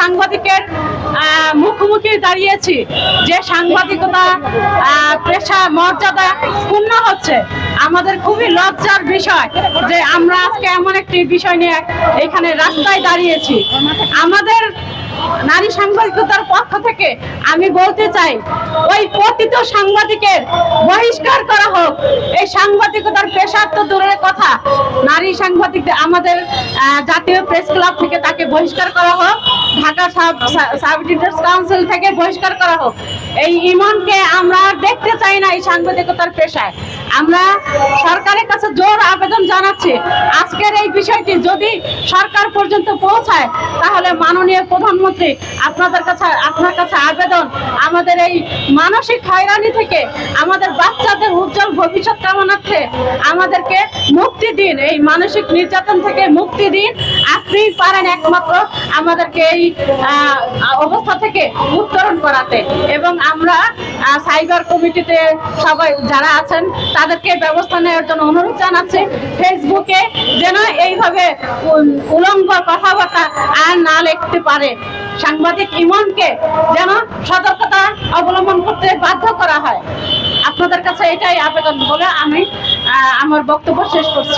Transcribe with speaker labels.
Speaker 1: সাংবাদিকের মুখোমুখি দাঁড়িয়েছি, যে সাংবাদিকতা পেশা মর্যাদা ক্ষুণ্ণ হচ্ছে। আমাদের খুবই লজ্জার বিষয় যে আমরা আজকে এমন একটি বিষয় নিয়ে এখানে রাস্তায় দাঁড়িয়েছি। আমাদের নারী সাংবাদিকতার পক্ষ থেকে আমি বলতে চাই, ওই পতিত সাংবাদিকের বহিষ্কার করা হোক। এই সাংবাদিকতার পেশার তো দূরের কথা, নারী সাংবাদিক আমাদের জাতীয় প্রেস ক্লাব থেকে তাকে বহিষ্কার করা হোক, ঢাকা সাব এডিটর্স কাউন্সিল থেকে বহিষ্কার করা হোক। এই ইমনকে আমরা দেখতে চাই না এই সাংবাদিকতার পেশায়। আমরা সরকারের কাছে জোর আবেদন জানাচ্ছি, আজকের এই বিষয়টি যদি সরকার পর্যন্ত পৌঁছায় তাহলে মাননীয় প্রধানমন্ত্রী আপনার কাছে আবেদন, আমাদের এই মানসিক হয়রানি থেকে, আমাদের বাচ্চাদের উজ্জ্বল ভবিষ্যৎ কামনার্থে আমাদেরকে মুক্তি দিন, এই মানসিক নির্যাতন থেকে মুক্তি দিন। আপনিই পারেন একমাত্র আমাদেরকে এই অবস্থা থেকে উত্তরণ করাতে। এবং আমরা সাইবার কমিটিতে সবাই যারা আছেন তাদেরকে ব্যবস্থা নেওয়ার জন্য অনুরোধ জানাচ্ছি। ফেসবুকে যেন এইভাবে উলঙ্গ কথাবার্তা আর না লিখতে পারে। সাংবাদিক ইমনকে যেন সতর্কতা অবলম্বন করতে বাধ্য করা হয়। আপনাদের কাছে এটাই আবেদন বলে আমি আমার বক্তব্য শেষ করছি।